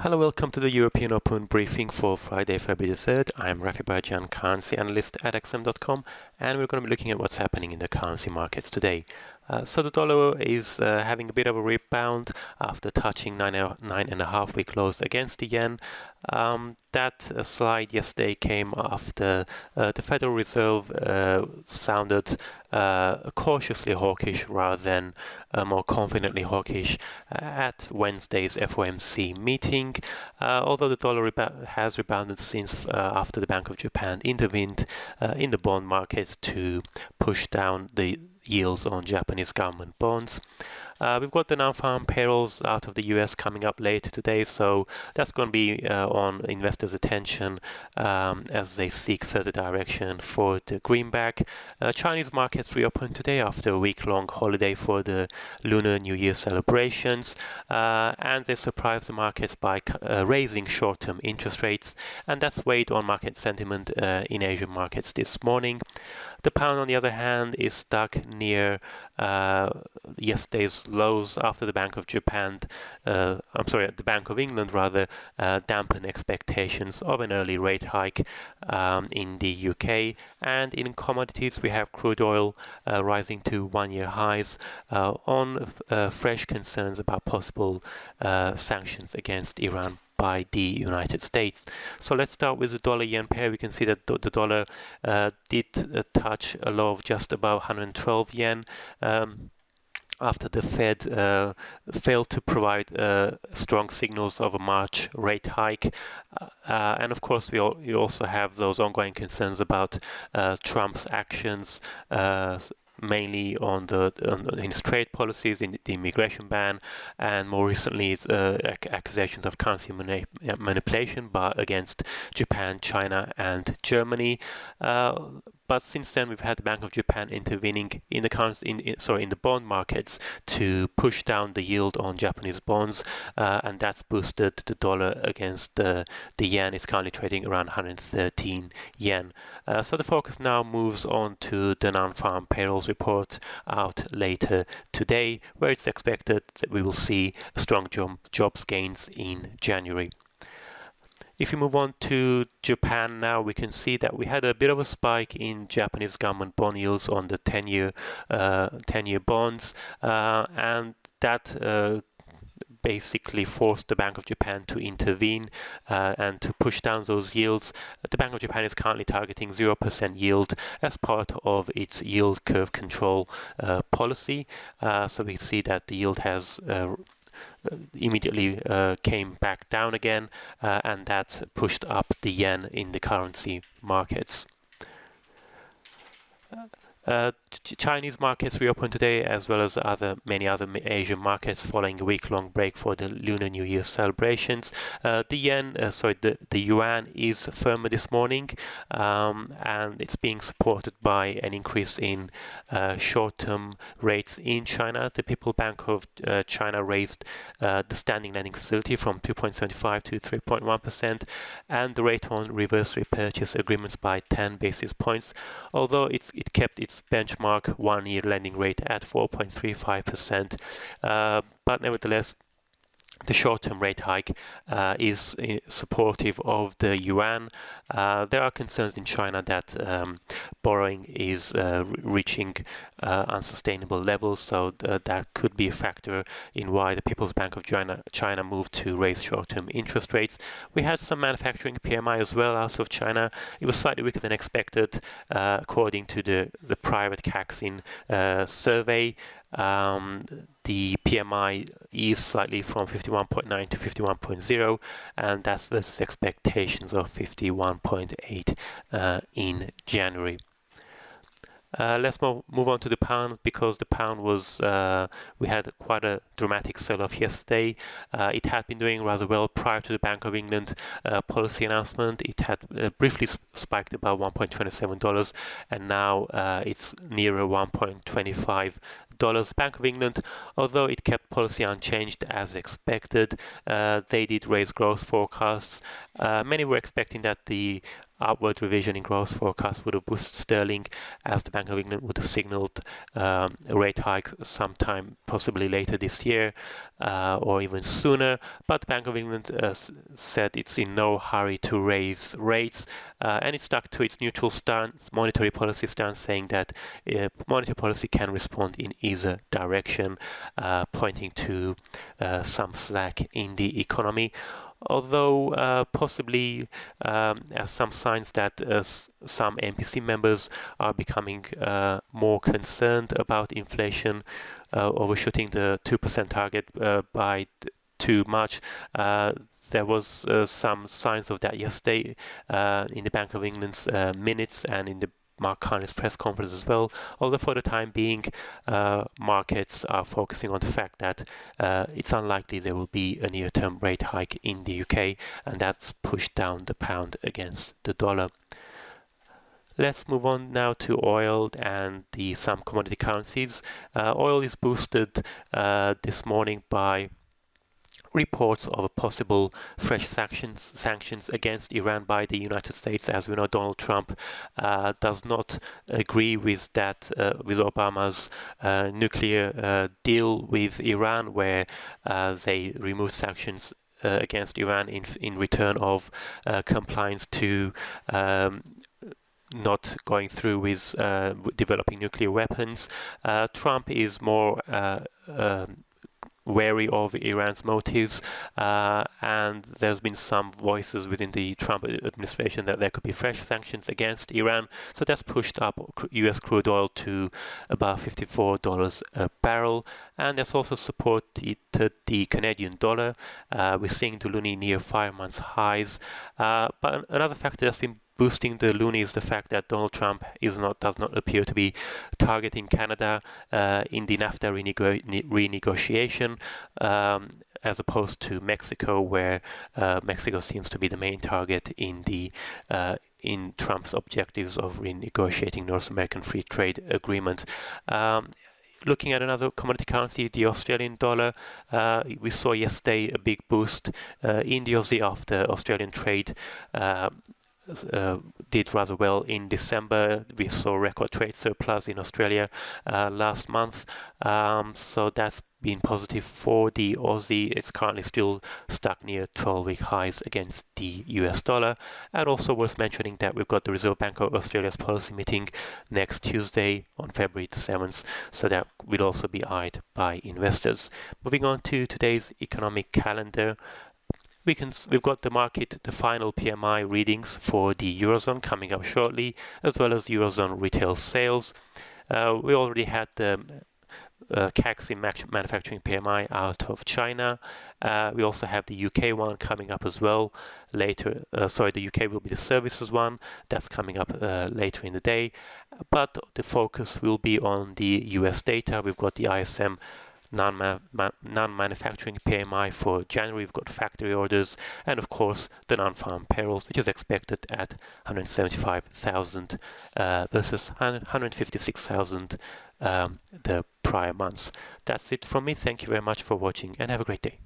Hello, welcome to the European Open briefing for Friday, February the 3rd. I'm Rafi Bajan, currency analyst at XM.com, and we're going to be looking at what's happening in the currency markets today. So the dollar is having a bit of a rebound after touching 9.5-week lows against the yen. That slide yesterday came after the Federal Reserve sounded cautiously hawkish rather than more confidently hawkish at Wednesday's FOMC meeting. Although the dollar has rebounded since after the Bank of Japan intervened in the bond markets to push down the yields on Japanese government bonds. We've got the non-farm payrolls out of the US coming up later today, so that's going to be on investors' attention as they seek further direction for the greenback. Chinese markets reopened today after a week-long holiday for the Lunar New Year celebrations, and they surprised the markets by raising short-term interest rates, and that's weighed on market sentiment in Asian markets this morning. The pound, on the other hand, is stuck near yesterday's lows after the Bank of England rather dampened expectations of an early rate hike in the UK. And in commodities, we have crude oil rising to one-year highs on fresh concerns about possible sanctions against Iran by the United States. So let's start with the dollar-yen pair. We can see that the dollar did touch a low of just above 112 yen. After the Fed failed to provide strong signals of a March rate hike. And of course, you also have those ongoing concerns about Trump's actions, mainly on his trade policies, in the immigration ban, and more recently accusations of currency manipulation against Japan, China, and Germany. But since then, we've had the Bank of Japan intervening in the bond markets to push down the yield on Japanese bonds, and that's boosted the dollar against the yen. It's currently trading around 113 yen. So the focus now moves on to the non-farm payrolls report out later today, where it's expected that we will see strong jobs gains in January. If you move on to Japan now, we can see that we had a bit of a spike in Japanese government bond yields on the 10-year bonds, and that basically forced the Bank of Japan to intervene and to push down those yields. The Bank of Japan is currently targeting 0% yield as part of its yield curve control policy. So we see that the yield has immediately came back down again, and that pushed up the yen in the currency markets. Chinese markets reopened today, as well as many other Asian markets, following a week-long break for the Lunar New Year celebrations. The yuan is firmer this morning, and it's being supported by an increase in short-term rates in China. The People's Bank of China raised the standing lending facility from 2.75 to 3.1%, and the rate on reverse repurchase agreements by 10 basis points, although it kept its benchmark one-year lending rate at 4.35%, but nevertheless the short-term rate hike is supportive of the yuan. There are concerns in China that borrowing is reaching unsustainable levels, so that could be a factor in why the People's Bank of China moved to raise short-term interest rates. We had some manufacturing PMI as well out of China. It was slightly weaker than expected, according to the private Caixin survey. The PMI is slightly from 51.9 to 51.0, and that's versus expectations of 51.8 in January. Let's move on to the pound, because the pound was we had quite a dramatic sell-off yesterday. It had been doing rather well prior to the Bank of England policy announcement. It had briefly spiked above $1.27, and now it's nearer $1.25. The Bank of England, although it kept policy unchanged as expected, they did raise growth forecasts. Many were expecting that the upward revision in growth forecast would have boosted sterling, as the Bank of England would have signaled a rate hike sometime possibly later this year or even sooner. But the Bank of England said it's in no hurry to raise rates, and it stuck to its neutral stance, monetary policy stance, saying that monetary policy can respond in either direction, pointing to some slack in the economy. Although possibly as some signs that some MPC members are becoming more concerned about inflation overshooting the 2% target by too much. There was some signs of that yesterday in the Bank of England's minutes and in the Mark Carney's press conference as well, although for the time being markets are focusing on the fact that it's unlikely there will be a near-term rate hike in the UK, and that's pushed down the pound against the dollar. Let's move on now to oil and some commodity currencies. Oil is boosted this morning by reports of a possible fresh sanctions against Iran by the United States. As we know, Donald Trump does not agree with that, with Obama's nuclear deal with Iran, where they removed sanctions against Iran in return of compliance to not going through with developing nuclear weapons. Trump is more wary of Iran's motives, and there's been some voices within the Trump administration that there could be fresh sanctions against Iran. So that's pushed up US crude oil to about $54 a barrel, and that's also supported the Canadian dollar. We're seeing the loonie near 5-month highs, but another factor that's been boosting the loonie is the fact that Donald Trump does not appear to be targeting Canada in the NAFTA renegotiation, as opposed to Mexico, where Mexico seems to be the main target in Trump's objectives of renegotiating North American Free Trade Agreement. Looking at another commodity currency, the Australian dollar, we saw yesterday a big boost in the Aussie after Australian trade did rather well in December. We saw record trade surplus in Australia last month, so that's been positive for the Aussie. It's currently still stuck near 12-week highs against the US dollar. And also worth mentioning that we've got the Reserve Bank of Australia's policy meeting next Tuesday on February the 7th, so that will also be eyed by investors. Moving on to today's economic calendar. We've got the final PMI readings for the Eurozone coming up shortly, as well as Eurozone retail sales. We already had the CAC manufacturing PMI out of China. We also have the UK one coming up as well later. The UK will be the services one. That's coming up later in the day. But the focus will be on the US data. We've got the ISM non-manufacturing PMI for January. We've got factory orders, and of course the non-farm payrolls, which is expected at 175,000 versus 156,000 the prior months. That's it from me. Thank you very much for watching, and have a great day.